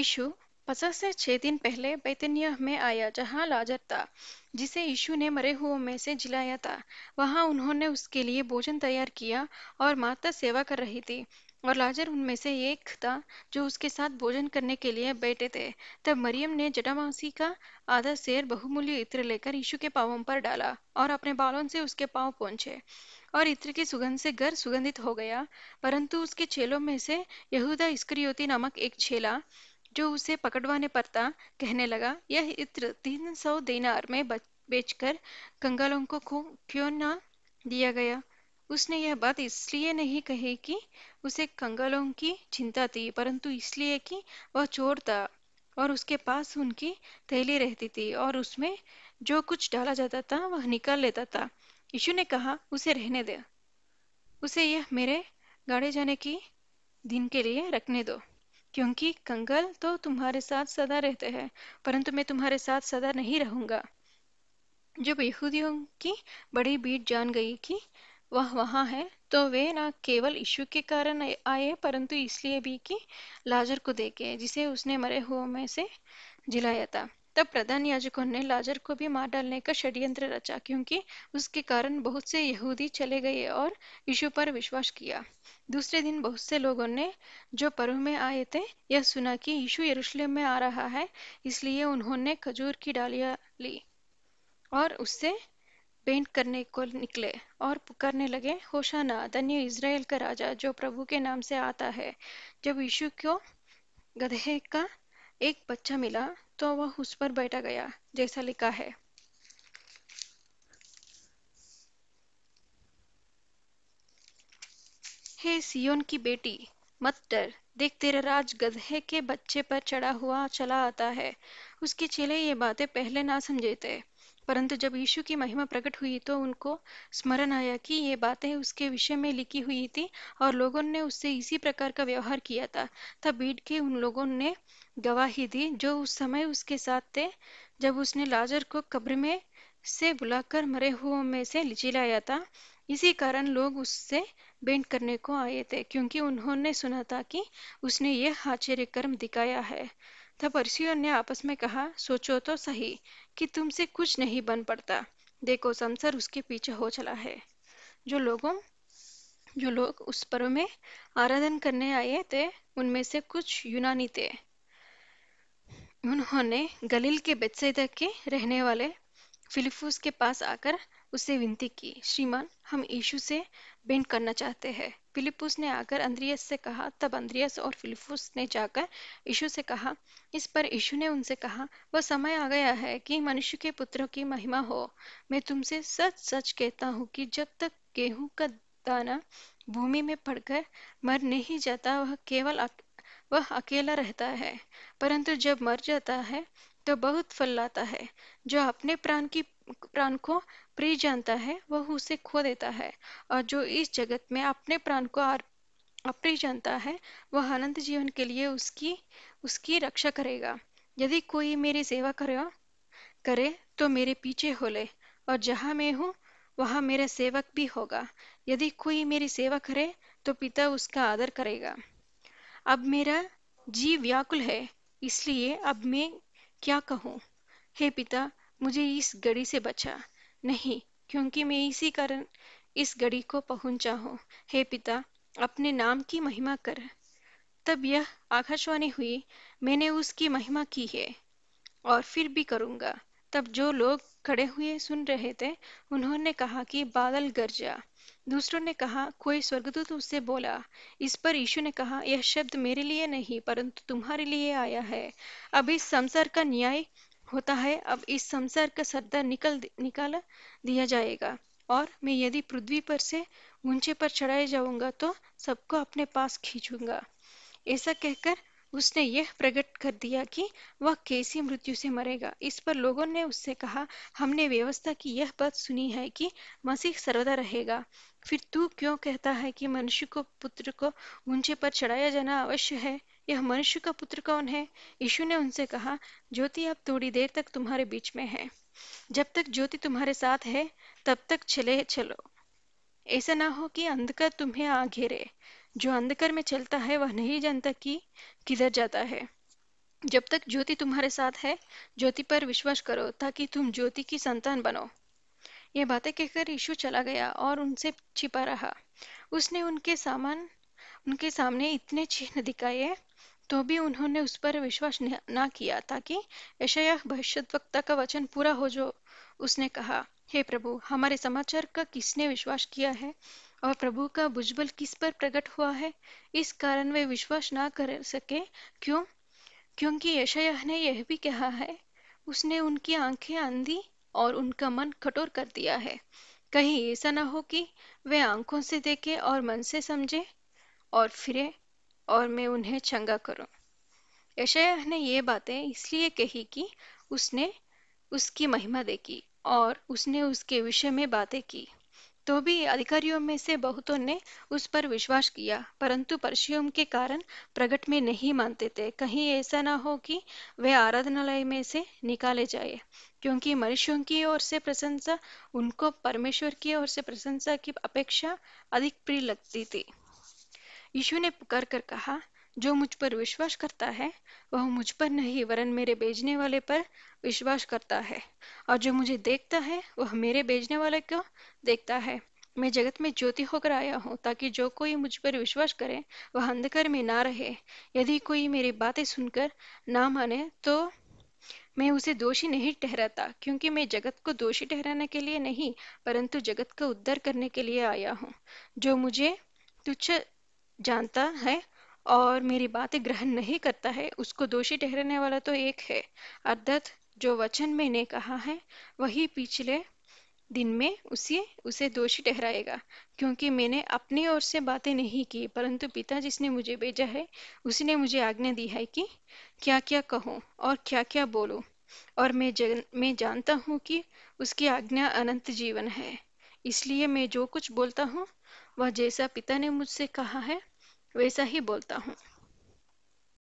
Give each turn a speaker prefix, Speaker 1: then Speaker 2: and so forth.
Speaker 1: यीशु 50 से 6 दिन पहले बैतनिय्याह में आया जहां लाजर था, जिसे यीशु ने मरे हुओं में से जिलाया था। वहां उन्होंने उसके लिए भोजन तैयार किया और मार्था सेवा कर रही थी और लाजर उनमें से एक था जो उसके साथ भोजन करने के लिए बैठे थे। तब मरियम ने जटामांसी का आधा सेर बहुमूल्य इत्र लेकर यीशु के पांवों पर डाला और अपने बालों से उसके पांव पोंछे, और इत्र की सुगंध से घर सुगंधित हो गया। परंतु उसके चेलों में से यहूदा इस्करियोती नामक एक चेला, जो उसे पकड़वाने पर था, कहने लगा, यह इत्र 300 देनार में बेचकर कंगालों को क्यों न दिया गया। उसने यह बात इसलिए नहीं कही कि उसे कंगालों की चिंता थी, परंतु इसलिए कि वह चोर था और उसके पास उनकी थैली रहती थी और उसमें जो कुछ डाला जाता था वह निकाल लेता था। यीशु ने कहा, उसे रहने दे, उसे यह मेरे गाड़े जाने की दिन के लिए रखने दो, क्योंकि कंगाल तो तुम्हारे साथ सदा रहते हैं, परंतु मैं तुम्हारे साथ सदा नहीं रहूंगा। जब यहूदियों की बड़ी भीड़ जान गई कि वह वहां है, तो वे न केवल यीशु के कारण आए, परंतु इसलिए भी कि लाजर को देखे जिसे उसने मरे हुओं में से जिलाया था। तब प्रधान याजकों ने लाजर को भी मार डालने का षड्यंत्र रचा, क्योंकि उसके कारण बहुत से यहूदी चले गए और यीशु पर विश्वास किया। दूसरे दिन बहुत से लोगों ने, जो पर्व में आए थे, यह सुना कि यीशु यरूशलेम में आ रहा है, इसलिए उन्होंने खजूर की डालियां ली और उससे भेंट करने को निकले और पुकारने लगे, होशाना, धन्य इज़राइल का राजा जो प्रभु के नाम से आता है। जब यीशु को गदहे का एक बच्चा मिला, तो वह उस पर बैठा गया, जैसा लिखा है, हे सियोन की बेटी, मत डर, देख तेरा राज गदहे के बच्चे पर चढ़ा हुआ चला आता है। उसके चेले ये बातें पहले ना समझे थे, परंतु जब यीशु की महिमा प्रकट हुई तो उनको स्मरण आया कि ये बातें उसके विषय में लिखी हुई थी और लोगों ने उससे इसी प्रकार का व्यवहार किया था। तब भीड़ के उन लोगों ने गवाही दी जो उस समय उसके साथ थे, जब उसने लाजर को कब्र में से बुलाकर मरे हुओं में से जिलाया था। इसी कारण लोग उससे भेंट करने को आए थे, क्योंकि उन्होंने सुना था कि उसने यह आश्चर्य कर्म दिखाया है। तब फरीसियों ने आपस में कहा, सोचो तो सही कि तुमसे कुछ नहीं बन पड़ता। देखो, संसार उसके पीछे हो चला है। जो लोगों जो लोग उस पर्व में आराधन करने आए थे, उनमें से कुछ यूनानी थे। उन्होंने गलील के बेतसैदा के रहने वाले फिलिप्पुस के पास आकर उससे विनती की, श्रीमान, हम यीशु से भेंट करना चाहते हैं। फिलिप्पुस ने आकर अंद्रियास से कहा। तब अंद्रियास और फिलिप्पुस ने जाकर यीशु से कहा। इस पर यीशु ने उनसे कहा, वह समय आ गया है कि मनुष्य के पुत्रों की महिमा हो। मैं तुमसे सच सच कहता हूँ कि जब तक गेहूं का दाना भूमि में पड़कर मर नहीं जाता, वह अकेला रहता है, परंतु जब मर जाता है तो बहुत फल लाता है। जो अपने प्राण को प्रिय जानता है, वह उसे खो देता है, और जो इस जगत में अपने प्राण को अप्रिय जानता है, वह अनंत जीवन के लिए उसकी उसकी रक्षा करेगा। यदि कोई मेरी सेवा करे तो मेरे पीछे हो ले, और जहाँ मैं हूँ वहाँ मेरा सेवक भी होगा। यदि कोई मेरी सेवा करे तो पिता उसका आदर करेगा। अब मेरा जी व्याकुल है, इसलिए अब मैं क्या कहूँ। हे पिता, मुझे इस घड़ी से बचा। नहीं, क्योंकि मैं इसी कारण इस घड़ी को पहुंचा हूँ। हे पिता, अपने नाम की महिमा कर। तब यह आकाशवाणी हुई, मैंने उसकी महिमा की है और फिर भी करूंगा। तब जो लोग खड़े हुए सुन रहे थे, उन्होंने कहा कि बादल गरजा। दूसरों ने कहा, कोई स्वर्गदूत उससे बोला। इस पर यीशु ने कहा, यह शब्द मेरे लिए नहीं परंतु तुम्हारे लिए आया है। अब इस संसार का न्याय होता है। अब इस संसार का सरदार निकाल दिया जाएगा, और मैं यदि पृथ्वी पर से ऊंचे पर चढ़ाए जाऊंगा तो सबको अपने पास खींचूंगा। ऐसा कहकर उसने यह प्रकट कर दिया कि वह कैसी मृत्यु से मरेगा। इस पर लोगों ने उससे कहा, हमने व्यवस्था की यह बात सुनी है कि मसीह सर्वदा रहेगा। फिर तू क्यों कहता है कि मनुष्य को पुत्र को ऊंचे पर चढ़ाया जाना अवश्य है। यह मनुष्य का पुत्र कौन है। यीशु ने उनसे कहा, ज्योति अब थोड़ी देर तक तुम्हारे बीच में है। जब तक ज्योति तुम्हारे साथ है, तब तक चले चलो। ऐसा ना हो कि अंधकार तुम्हें आ घेरे। जो अंधकार में चलता है वह नहीं जानता कि किधर जाता है। जब तक ज्योति तुम्हारे साथ है, ज्योति पर विश्वास करो ताकि तुम ज्योति की संतान बनो। ये बातें कहकर यीशु चला गया और उनसे छिपा रहा। उसने उनके सामने इतने चिन्ह दिखाए, तो भी उन्होंने उस पर विश्वास ना किया, ताकि यशायाह भविष्यद्वक्ता का वचन पूरा हो जो उसने कहा, हे प्रभु, हमारे समाचार का किसने विश्वास किया है और प्रभु का भुजबल किस पर प्रकट हुआ है। इस कारण वे विश्वास ना कर सके। क्यों? क्योंकि यशायाह ने यह भी कहा है, उसने उनकी आंखें अंधी और उनका मन कठोर कर दिया है। कहीं ऐसा ना हो कि वे आंखों से देखें और मन से समझे और फिरे और मैं उन्हें चंगा करूं। यशायाह ने ये बातें इसलिए कही कि उसने उसकी महिमा देखी और उसने उसके विषय में बातें की। तो भी अधिकारियों में से बहुतों ने उस पर विश्वास किया, परंतु परसियों के कारण प्रगट में नहीं मानते थे, कहीं ऐसा ना हो कि वे आराधनालय में से निकाले जाए, क्योंकि मनुष्यों की ओर से प्रशंसा उनको परमेश्वर की ओर से प्रशंसा की अपेक्षा अधिक प्रिय लगती थी। यीशु ने पुकार कर कहा, जो मुझ पर विश्वास करता है वह मुझ पर नहीं वरन मेरे भेजने वाले पर विश्वास करता है, और जो मुझे देखता है वह मेरे भेजने वाले को देखता है। मैं जगत में ज्योति होकर आया हूँ, ताकि जो कोई मुझ पर विश्वास करे वह अंधकार में ना रहे। यदि कोई मेरी बातें सुनकर ना माने तो मैं उसे दोषी नहीं ठहराता, क्योंकि मैं जगत को दोषी ठहराने के लिए नहीं, परंतु जगत का उद्धार करने के लिए आया हूँ। जो मुझे तुच्छ जानता है और मेरी बातें ग्रहण नहीं करता है, उसको दोषी ठहराने वाला तो एक है, अर्थात जो वचन मैंने कहा है वही पिछले दिन में उसे दोषी ठहराएगा, क्योंकि मैंने अपनी ओर से बातें नहीं की, परंतु पिता जिसने मुझे भेजा है उसने मुझे आज्ञा दी है कि क्या क्या कहूँ और क्या क्या बोलूँ। और मैं जानता हूँ कि उसकी आज्ञा अनंत जीवन है। इसलिए मैं जो कुछ बोलता हूँ वह जैसा पिता ने मुझसे कहा है वैसा ही बोलता हूँ।